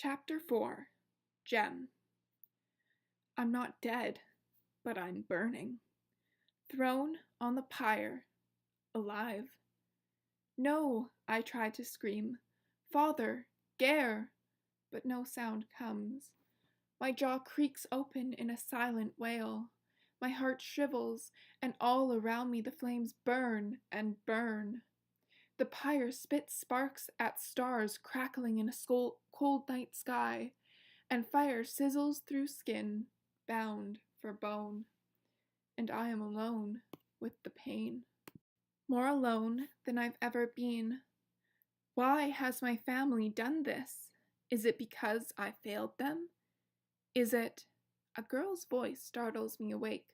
Chapter 4 Gem. I'm not dead, but I'm burning. Thrown on the pyre, alive. No, I try to scream, Father, Gare, but no sound comes. My jaw creaks open in a silent wail. My heart shrivels, and all around me the flames burn and burn. The pyre spits sparks at stars crackling in a cold night sky, and fire sizzles through skin, bound for bone. And I am alone with the pain. More alone than I've ever been. Why has my family done this? Is it because I failed them? Is it... A girl's voice startles me awake.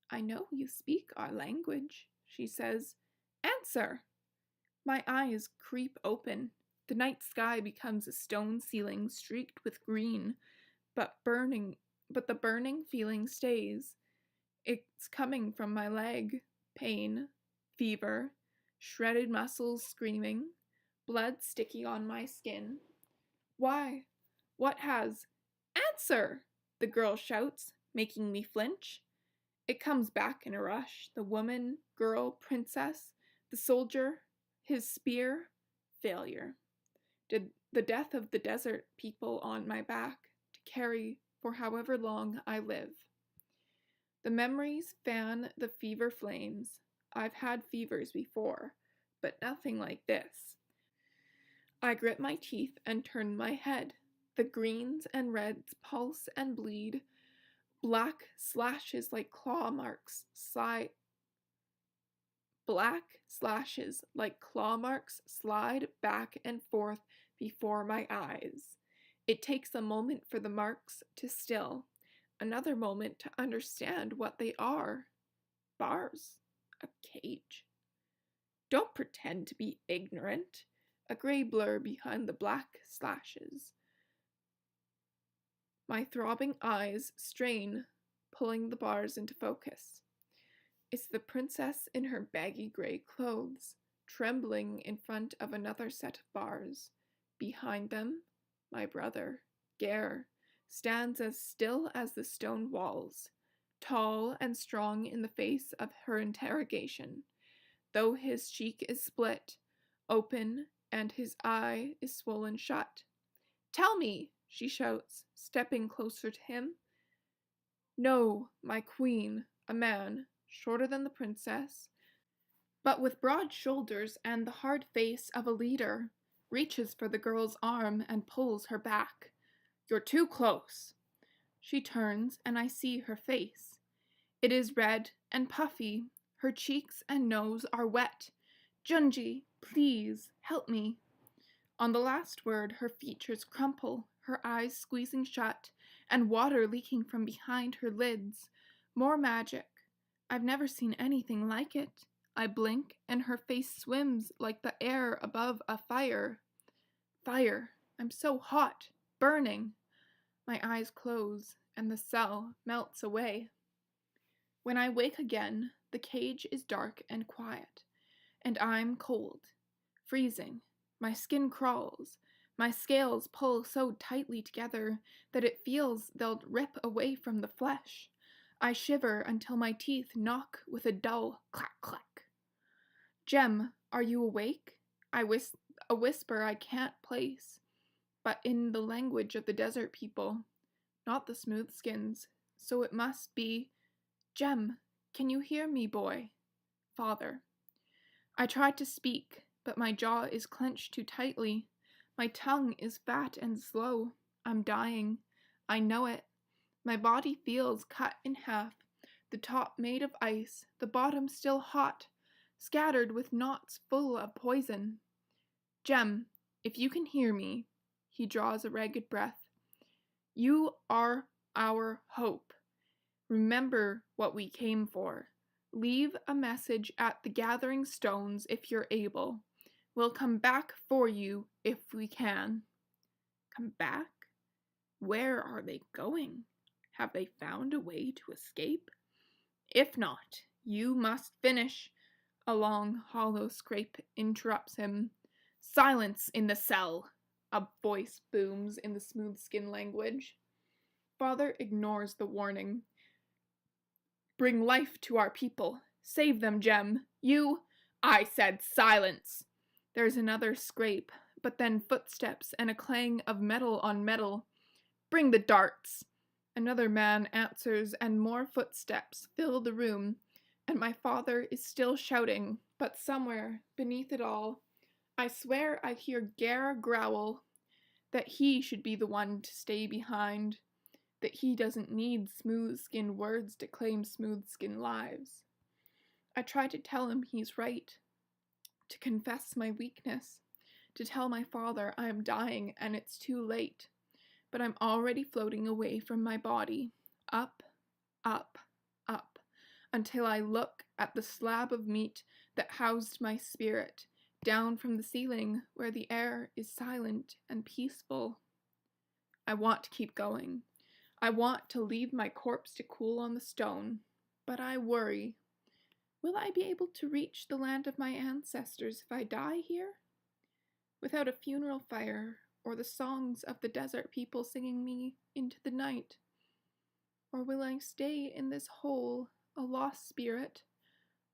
I know you speak our language, she says. Answer! My eyes creep open. The night sky becomes a stone ceiling streaked with green, but the burning feeling stays. It's coming from my leg. Pain, fever, shredded muscles screaming, blood sticky on my skin. Why? What has... Answer! The girl shouts, making me flinch. It comes back in a rush. The woman, girl, princess, the soldier, his spear, failure. Did the death of the desert people on my back to carry for however long I live. The memories fan the fever flames. I've had fevers before, but nothing like this. I grit my teeth and turn my head. The greens and reds pulse and bleed. Black slashes like claw marks slide back and forth before my eyes. It takes a moment for the marks to still, another moment to understand what they are. Bars. A cage. Don't pretend to be ignorant. A gray blur behind the black slashes. My throbbing eyes strain, pulling the bars into focus. It's the princess in her baggy gray clothes, trembling in front of another set of bars. Behind them, my brother, Gare, stands as still as the stone walls, tall and strong in the face of her interrogation, though his cheek is split, open, and his eye is swollen shut. Tell me, she shouts, stepping closer to him. No, my queen, a man, shorter than the princess, but with broad shoulders and the hard face of a leader, reaches for the girl's arm and pulls her back. You're too close. She turns, and I see her face. It is red and puffy. Her cheeks and nose are wet. Junji, please, help me. On the last word, her features crumple, her eyes squeezing shut, and water leaking from behind her lids. More magic. I've never seen anything like it. I blink, and her face swims like the air above a fire. Fire. I'm so hot. Burning. My eyes close, and the cell melts away. When I wake again, the cage is dark and quiet, and I'm cold. Freezing. My skin crawls. My scales pull so tightly together that it feels they'll rip away from the flesh. I shiver until my teeth knock with a dull clack-clack. Gem, are you awake? A whisper I can't place, but in the language of the desert people, not the smooth skins, so it must be, Gem, can you hear me, boy? Father. I try to speak, but my jaw is clenched too tightly. My tongue is fat and slow. I'm dying. I know it. My body feels cut in half, the top made of ice, the bottom still hot, scattered with knots full of poison. Gem, if you can hear me, he draws a ragged breath. You are our hope. Remember what we came for. Leave a message at the gathering stones if you're able. We'll come back for you if we can. Come back? Where are they going? Have they found a way to escape? If not, you must finish. A long, hollow scrape interrupts him. Silence in the cell! a voice booms in the smooth skin language. Father ignores the warning. Bring life to our people. Save them, Jem. You... I said silence. There's another scrape, but then footsteps and a clang of metal on metal. Bring the darts. Another man answers, and more footsteps fill the room, and my father is still shouting, but somewhere beneath it all, I swear I hear Gare growl that he should be the one to stay behind, that he doesn't need smooth-skinned words to claim smooth-skinned lives. I try to tell him he's right, to confess my weakness, to tell my father I am dying and it's too late, but I'm already floating away from my body, up, up, up, until I look at the slab of meat that housed my spirit, down from the ceiling where the air is silent and peaceful. I want to keep going. I want to leave my corpse to cool on the stone, but I worry. Will I be able to reach the land of my ancestors if I die here? Without a funeral fire, or the songs of the desert people singing me into the night? Or will I stay in this hole, a lost spirit,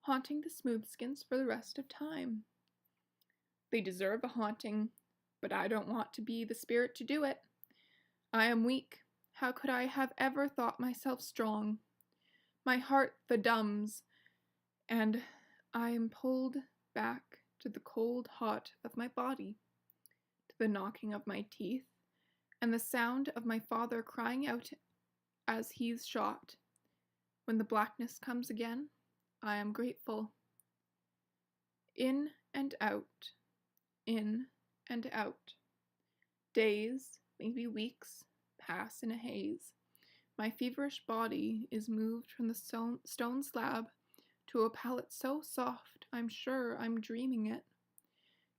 haunting the Smoothskins for the rest of time? They deserve a haunting, but I don't want to be the spirit to do it. I am weak. How could I have ever thought myself strong? My heart thuddums, and I am pulled back to the cold hot of my body, to the knocking of my teeth, and the sound of my father crying out as he's shot. When the blackness comes again, I am grateful. In and out, in and out. Days, maybe weeks, pass in a haze. My feverish body is moved from the stone slab to a pallet so soft I'm sure I'm dreaming it.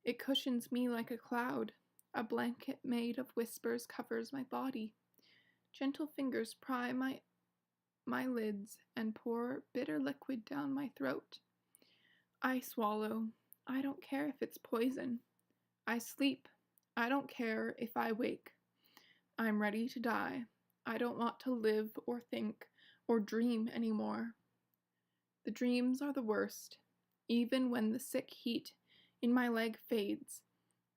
It cushions me like a cloud. A blanket made of whispers covers my body. Gentle fingers pry my lids and pour bitter liquid down my throat. I swallow. I don't care if it's poison. I sleep. I don't care if I wake. I'm ready to die. I don't want to live or think or dream anymore. The dreams are the worst. Even when the sick heat in my leg fades,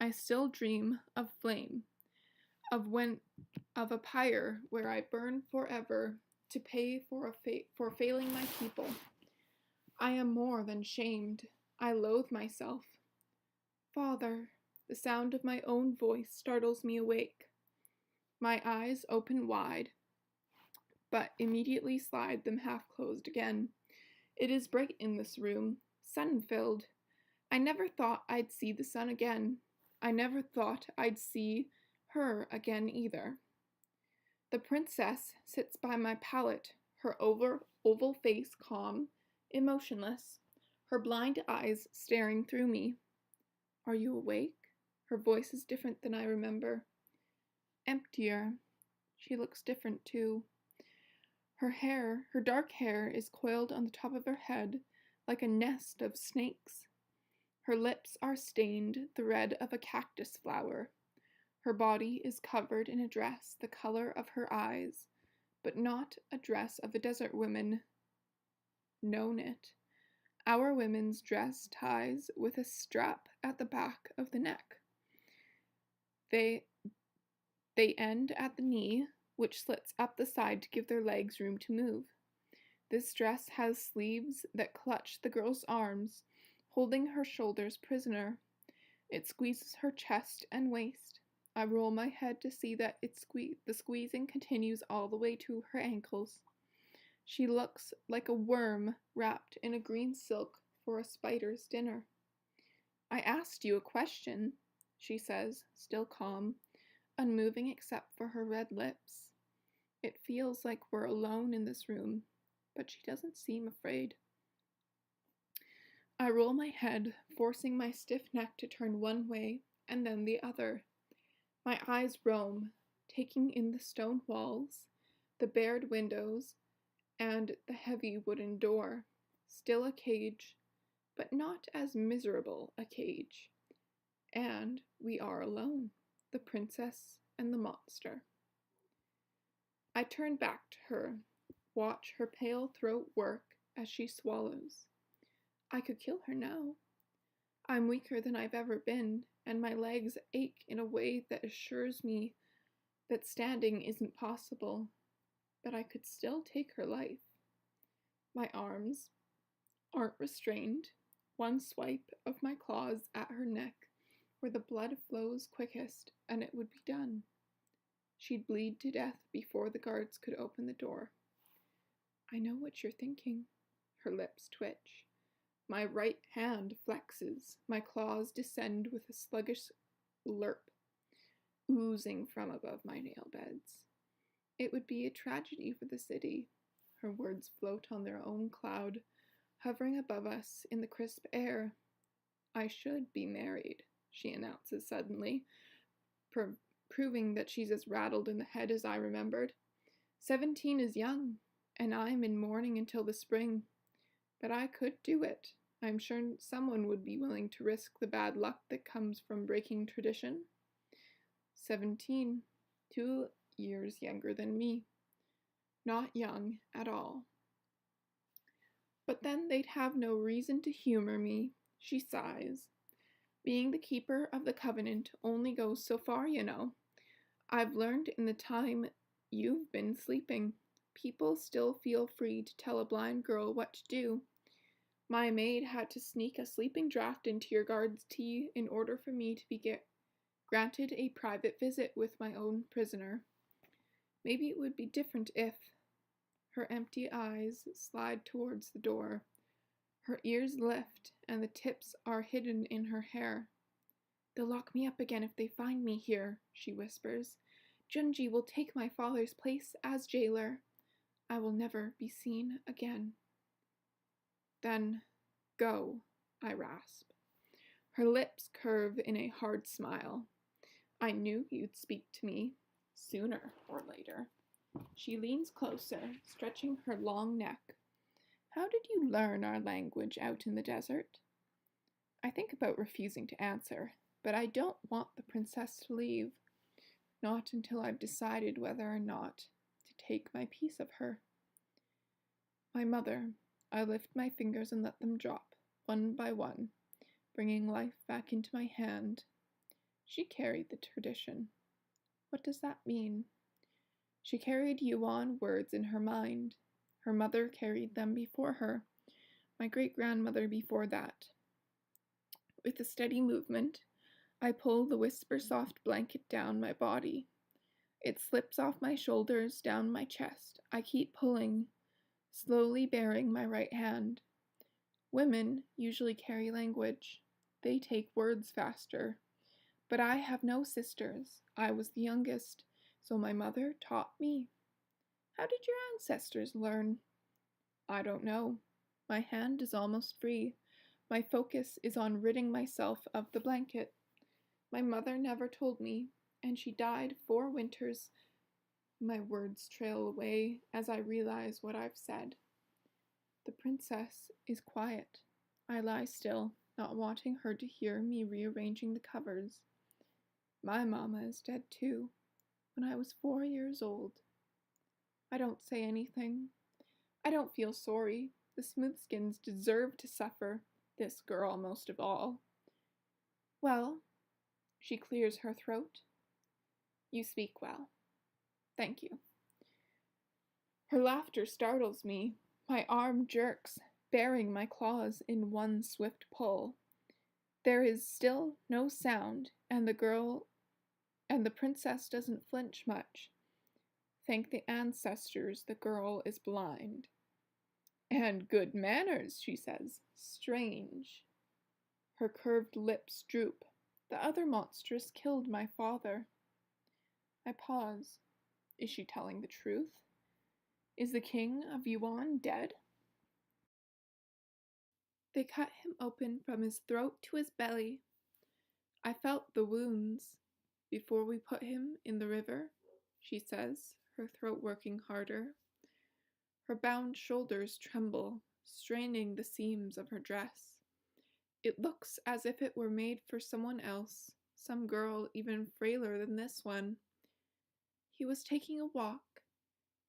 I still dream of flame, of a pyre where I burn forever to pay for failing my people. I am more than shamed. I loathe myself. Father, the sound of my own voice startles me awake. My eyes open wide, but immediately slide them half closed again. It is bright in this room, sun-filled. I never thought I'd see the sun again. I never thought I'd see her again either. The princess sits by my pallet, her oval face calm, emotionless, her blind eyes staring through me. Are you awake? Her voice is different than I remember. Emptier. She looks different too. Her dark hair is coiled on the top of her head like a nest of snakes. Her lips are stained the red of a cactus flower. Her body is covered in a dress the color of her eyes, but not a dress of a desert woman. No knit. Our women's dress ties with a strap at the back of the neck. They end at the knee, which slits up the side to give their legs room to move. This dress has sleeves that clutch the girl's arms, holding her shoulders prisoner. It squeezes her chest and waist. I roll my head to see that the squeezing continues all the way to her ankles. She looks like a worm wrapped in a green silk for a spider's dinner. I asked you a question, she says, still calm, unmoving except for her red lips. It feels like we're alone in this room, but she doesn't seem afraid. I roll my head, forcing my stiff neck to turn one way and then the other. My eyes roam, taking in the stone walls, the barred windows, and the heavy wooden door. Still a cage, but not as miserable a cage. And we are alone. the princess and the monster. I turn back to her, watch her pale throat work as she swallows. I could kill her now. I'm weaker than I've ever been, and my legs ache in a way that assures me that standing isn't possible, but I could still take her life. My arms aren't restrained. One swipe of my claws at her neck, where the blood flows quickest, and it would be done. She'd bleed to death before the guards could open the door. I know what you're thinking. Her lips twitch. My right hand flexes. My claws descend with a sluggish lerp, oozing from above my nail beds. It would be a tragedy for the city. Her words float on their own cloud, hovering above us in the crisp air. I should be married, she announces suddenly, proving that she's as rattled in the head as I remembered. 17 is young, and I'm in mourning until the spring. But I could do it. I'm sure someone would be willing to risk the bad luck that comes from breaking tradition. 17, 2 years younger than me. Not young at all. But then they'd have no reason to humor me, she sighs. Being the keeper of the covenant only goes so far, you know. I've learned in the time you've been sleeping, people still feel free to tell a blind girl what to do. My maid had to sneak a sleeping draught into your guard's tea in order for me to be granted a private visit with my own prisoner. Maybe it would be different if... Her empty eyes slide towards the door. Her ears lift, and the tips are hidden in her hair. They'll lock me up again if they find me here, she whispers. Junji will take my father's place as jailer. I will never be seen again. Then, go, I rasp. Her lips curve in a hard smile. I knew you'd speak to me, sooner or later. She leans closer, stretching her long neck. How did you learn our language out in the desert? I think about refusing to answer, but I don't want the princess to leave. Not until I've decided whether or not to take my piece of her. My mother. I lift my fingers and let them drop, one by one, bringing life back into my hand. She carried the tradition. What does that mean? She carried Yuan words in her mind. Her mother carried them before her, my great-grandmother before that. With a steady movement, I pull the whisper-soft blanket down my body. It slips off my shoulders, down my chest. I keep pulling, slowly baring my right hand. Women usually carry language. They take words faster. But I have no sisters. I was the youngest, so my mother taught me. How did your ancestors learn? I don't know. My hand is almost free. My focus is on ridding myself of the blanket. My mother never told me, and she died 4 winters. My words trail away as I realize what I've said. The princess is quiet. I lie still, not wanting her to hear me rearranging the covers. My mama is dead too, when I was 4 years old. I don't say anything. I don't feel sorry. The smoothskins deserve to suffer, this girl most of all. Well, she clears her throat. You speak well. Thank you. Her laughter startles me. My arm jerks, baring my claws in one swift pull. There is still no sound, and the princess doesn't flinch much. Thank the ancestors, the girl is blind. And good manners, she says. Strange. Her curved lips droop. The other monstrous killed my father. I pause. Is she telling the truth? Is the king of Yuan dead? They cut him open from his throat to his belly. I felt the wounds before we put him in the river, she says, her throat working harder. Her bound shoulders tremble, straining the seams of her dress. It looks as if it were made for someone else, some girl even frailer than this one. He was taking a walk.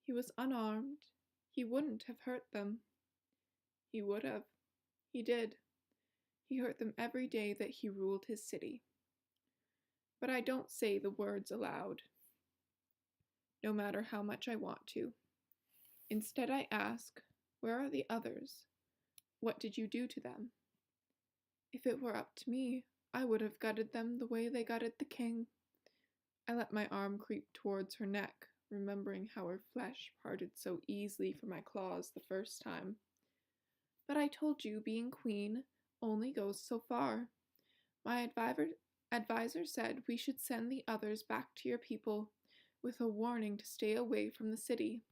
He was unarmed. He wouldn't have hurt them. He would have. He did. He hurt them every day that he ruled his city. But I don't say the words aloud, no matter how much I want to. Instead, I ask, where are the others? What did you do to them? If it were up to me, I would have gutted them the way they gutted the king. I let my arm creep towards her neck, remembering how her flesh parted so easily from my claws the first time. But I told you being queen only goes so far. My advisor said we should send the others back to your people with a warning to stay away from the city.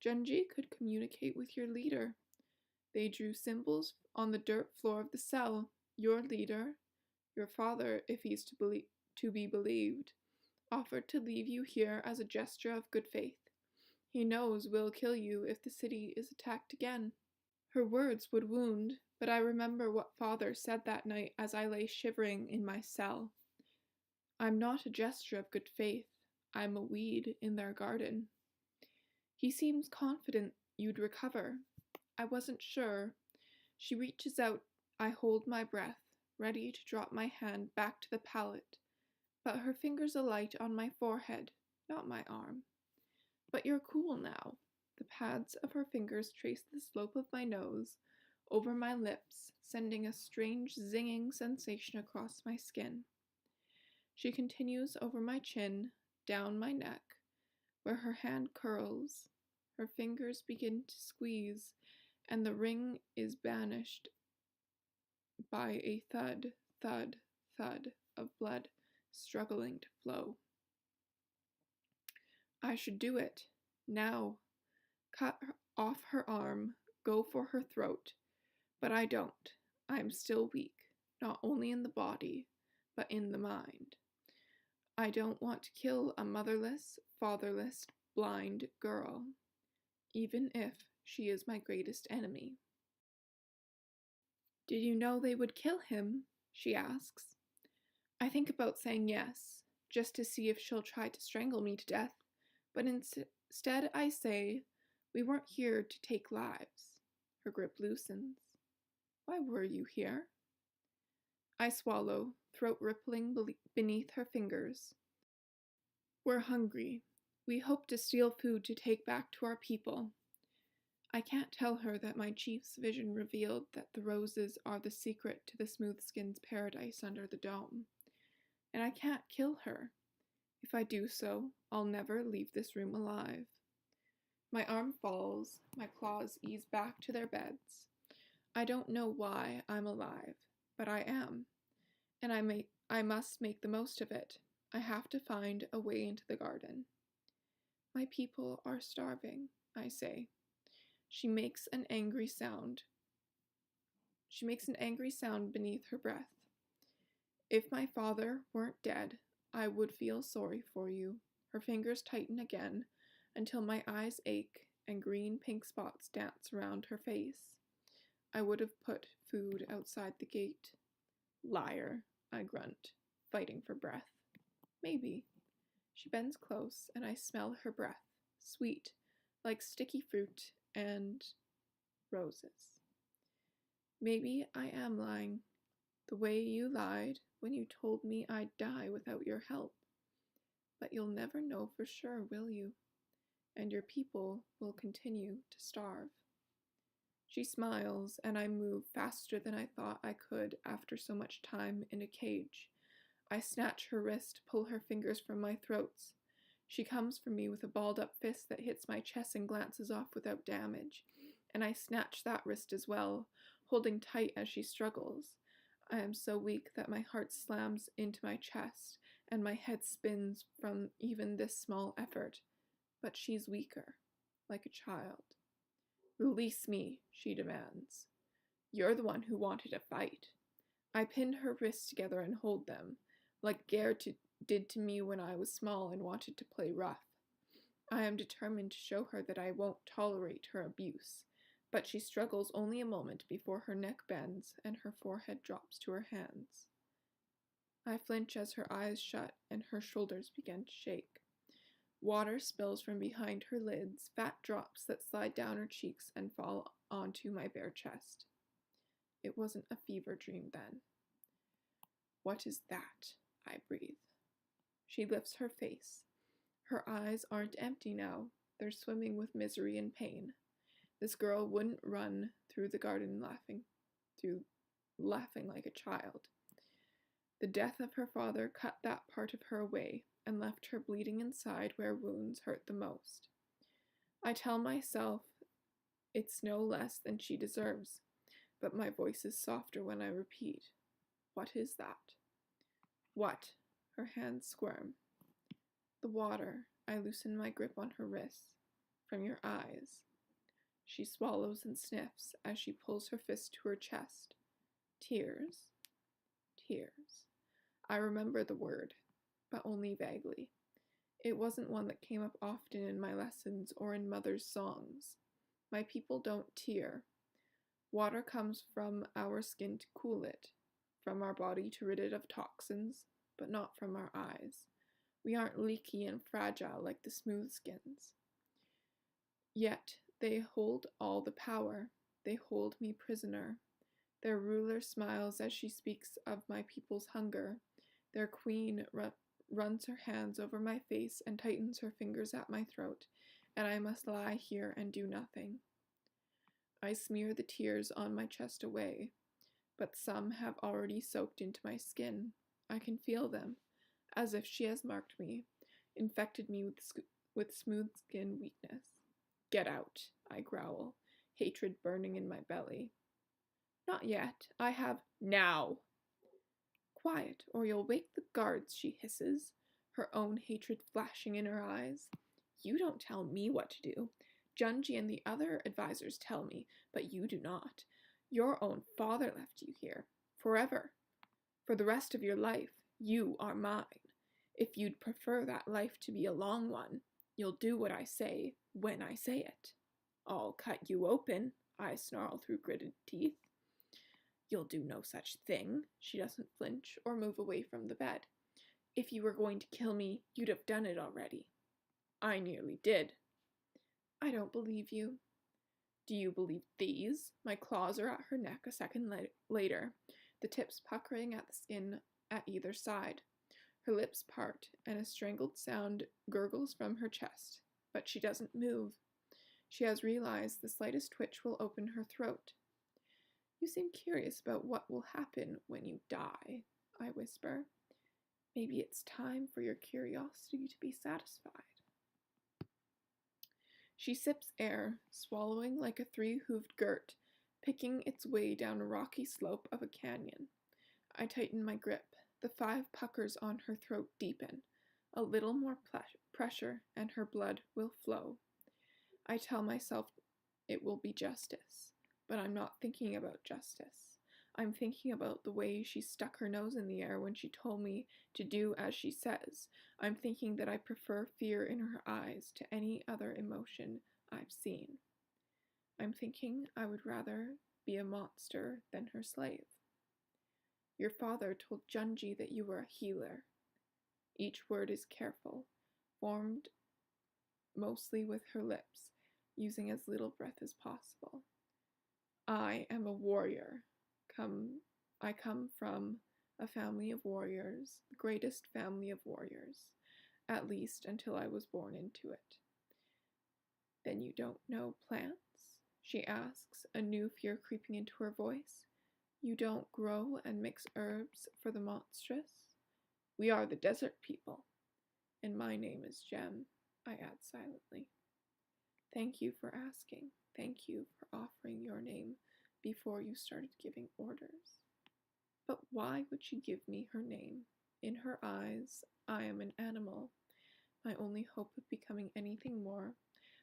Junji could communicate with your leader. They drew symbols on the dirt floor of the cell. Your leader, your father, if he's to be believed, offered to leave you here as a gesture of good faith. He knows we'll kill you if the city is attacked again. Her words would wound, but I remember what father said that night as I lay shivering in my cell. I'm not a gesture of good faith. I'm a weed in their garden. He seems confident you'd recover. I wasn't sure. She reaches out. I hold my breath, ready to drop my hand back to the pallet, but her fingers alight on my forehead, not my arm. But you're cool now. The pads of her fingers trace the slope of my nose, over my lips, sending a strange zinging sensation across my skin. She continues over my chin, down my neck, where her hand curls. Her fingers begin to squeeze, and the ring is banished by a thud, thud, thud of blood struggling to flow. I should do it. Now. Cut off her arm, go for her throat. But I don't. I am still weak, not only in the body, but in the mind. I don't want to kill a motherless, fatherless, blind girl, even if she is my greatest enemy. Did you know they would kill him? She asks. I think about saying yes, just to see if she'll try to strangle me to death, but instead I say, we weren't here to take lives. Her grip loosens. Why were you here? I swallow, throat rippling beneath her fingers. We're hungry. We hope to steal food to take back to our people. I can't tell her that my chief's vision revealed that the roses are the secret to the smoothskin's paradise under the dome. And I can't kill her. If I do so, I'll never leave this room alive. My arm falls, my claws ease back to their beds. I don't know why I'm alive, but I am. And I must make the most of it. I have to find a way into the garden. My people are starving, I say. She makes an angry sound. She makes an angry sound beneath her breath. If my father weren't dead, I would feel sorry for you. Her fingers tighten again until my eyes ache and green-pink spots dance around her face. I would have put food outside the gate. Liar, I grunt, fighting for breath. Maybe. She bends close and I smell her breath, sweet, like sticky fruit and roses. Maybe I am lying, the way you lied when you told me I'd die without your help. But you'll never know for sure, will you? And your people will continue to starve. She smiles, and I move faster than I thought I could after so much time in a cage. I snatch her wrist, pull her fingers from my throats. She comes for me with a balled-up fist that hits my chest and glances off without damage, and I snatch that wrist as well, holding tight as she struggles. I am so weak that my heart slams into my chest, and my head spins from even this small effort. But she's weaker, like a child. Release me, she demands. You're the one who wanted a fight. I pin her wrists together and hold them, like Gare did to me when I was small and wanted to play rough. I am determined to show her that I won't tolerate her abuse, but she struggles only a moment before her neck bends and her forehead drops to her hands. I flinch as her eyes shut and her shoulders begin to shake. Water spills from behind her lids, fat drops that slide down her cheeks and fall onto my bare chest. It wasn't a fever dream then. What is that? I breathe. She lifts her face. Her eyes aren't empty now. They're swimming with misery and pain. This girl wouldn't run through the garden laughing like a child. The death of her father cut that part of her away and left her bleeding inside where wounds hurt the most. I tell myself it's no less than she deserves, but my voice is softer when I repeat, "What is that?" "What?" Her hands squirm. "The water." I loosen my grip on her wrists. "From your eyes." She swallows and sniffs as she pulls her fist to her chest. Tears. Tears. I remember the word, but only vaguely. It wasn't one that came up often in my lessons or in Mother's songs. My people don't tear. Water comes from our skin to cool it, from our body to rid it of toxins, but not from our eyes. We aren't leaky and fragile like the smooth skins. Yet they hold all the power. They hold me prisoner. Their ruler smiles as she speaks of my people's hunger. Their queen runs her hands over my face and tightens her fingers at my throat, and I must lie here and do nothing. I smear the tears on my chest away, but some have already soaked into my skin. I can feel them, as if she has marked me, infected me with smooth skin weakness. "Get out," I growl, hatred burning in my belly. "Not yet. I have now." "Quiet, or you'll wake the guards," she hisses, her own hatred flashing in her eyes. "You don't tell me what to do. Junji and the other advisors tell me, but you do not. Your own father left you here. Forever. For the rest of your life, you are mine. If you'd prefer that life to be a long one, you'll do what I say when I say it." "I'll cut you open," I snarl through gritted teeth. "You'll do no such thing." She doesn't flinch or move away from the bed. "If you were going to kill me, you'd have done it already." "I nearly did." "I don't believe you." "Do you believe these?" My claws are at her neck a second later, the tips puckering at the skin at either side. Her lips part, and a strangled sound gurgles from her chest, but she doesn't move. She has realized the slightest twitch will open her throat. "You seem curious about what will happen when you die," I whisper. "Maybe it's time for your curiosity to be satisfied." She sips air, swallowing like a three-hooved girt, picking its way down a rocky slope of a canyon. I tighten my grip. The 5 puckers on her throat deepen. A little more pressure, and her blood will flow. I tell myself it will be justice, but I'm not thinking about justice. I'm thinking about the way she stuck her nose in the air when she told me to do as she says. I'm thinking that I prefer fear in her eyes to any other emotion I've seen. I'm thinking I would rather be a monster than her slave. "Your father told Junji that you were a healer." Each word is careful, formed mostly with her lips, using as little breath as possible. "I am a warrior. I come from a family of warriors, the greatest family of warriors, at least until I was born into it." "Then you don't know plants?" she asks, a new fear creeping into her voice. "You don't grow and mix herbs for the Monstrous?" "We are the desert people." "And my name is Gem," I add silently. "Thank you for asking. Thank you for offering your name before you started giving orders." But why would she give me her name? In her eyes, I am an animal. My only hope of becoming anything more,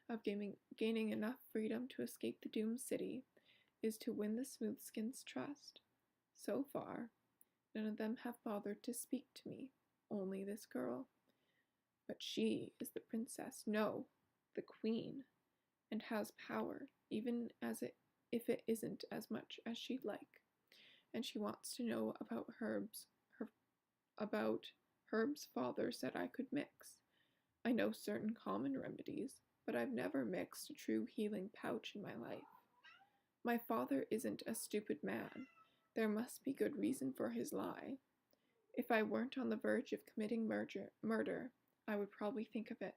of gaining enough freedom to escape the doomed city, is to win the Smoothskins' trust. So far, none of them have bothered to speak to me, only this girl. But she is the princess, no, the queen, and has power, even if it isn't as much as she'd like. And she wants to know about herbs about herbs father said I could mix. I know certain common remedies, but I've never mixed a true healing pouch in my life. My father isn't a stupid man. There must be good reason for his lie. If I weren't on the verge of committing murder, I would probably think of it.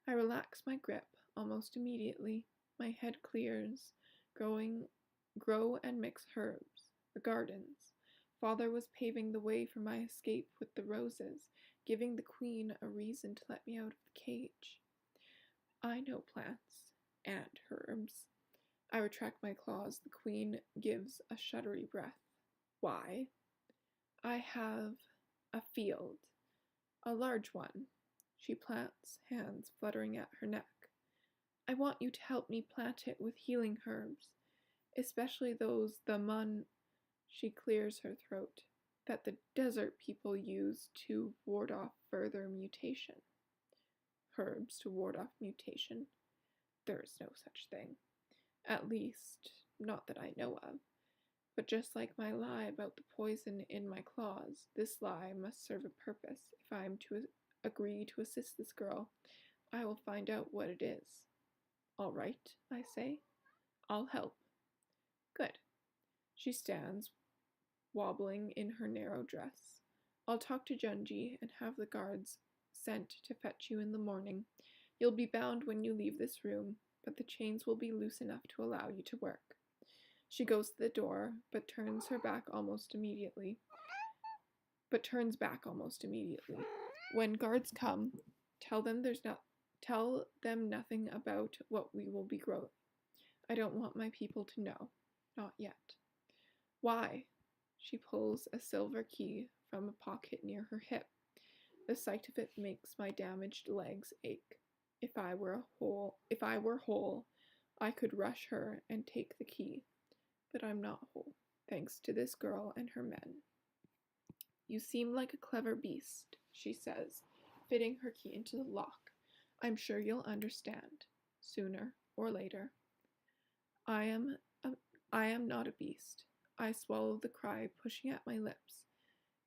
I relax my grip almost immediately. My head clears, grow and mix herbs, the gardens. Father was paving the way for my escape with the roses, giving the queen a reason to let me out of the cage. I know plants and herbs. I retract my claws. The queen gives a shuddery breath. Why? I have a field, a large one. She plants, hands fluttering at her neck. I want you to help me plant it with healing herbs, especially those she clears her throat, that the desert people use to ward off further mutation. Herbs to ward off mutation? There is no such thing. At least, not that I know of. But just like my lie about the poison in my claws, this lie must serve a purpose. If I am to agree to assist this girl, I will find out what it is. All right, I say. I'll help. Good. She stands, wobbling in her narrow dress. I'll talk to Junji and have the guards sent to fetch you in the morning. You'll be bound when you leave this room, but the chains will be loose enough to allow you to work. She goes to the door, but turns back almost immediately. When guards come, tell them nothing about what we will be growing. I don't want my people to know. Not yet. Why? She pulls a silver key from a pocket near her hip. The sight of it makes my damaged legs ache. If I were whole, I could rush her and take the key. But I'm not whole, thanks to this girl and her men. You seem like a clever beast, she says, fitting her key into the lock. I'm sure you'll understand, sooner or later. I am not a beast. I swallow the cry pushing at my lips.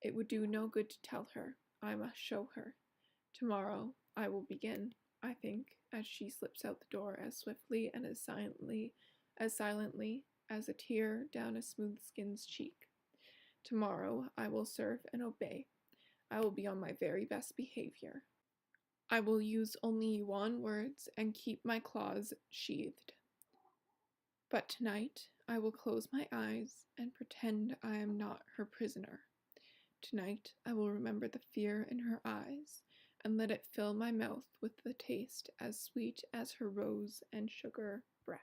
It would do no good to tell her. I must show her. Tomorrow I will begin, I think, as she slips out the door as swiftly and as silently as a tear down a smooth-skinned cheek. Tomorrow I will serve and obey. I will be on my very best behavior. I will use only Yuan words and keep my claws sheathed. But tonight I will close my eyes and pretend I am not her prisoner. Tonight I will remember the fear in her eyes and let it fill my mouth with the taste as sweet as her rose and sugar breath.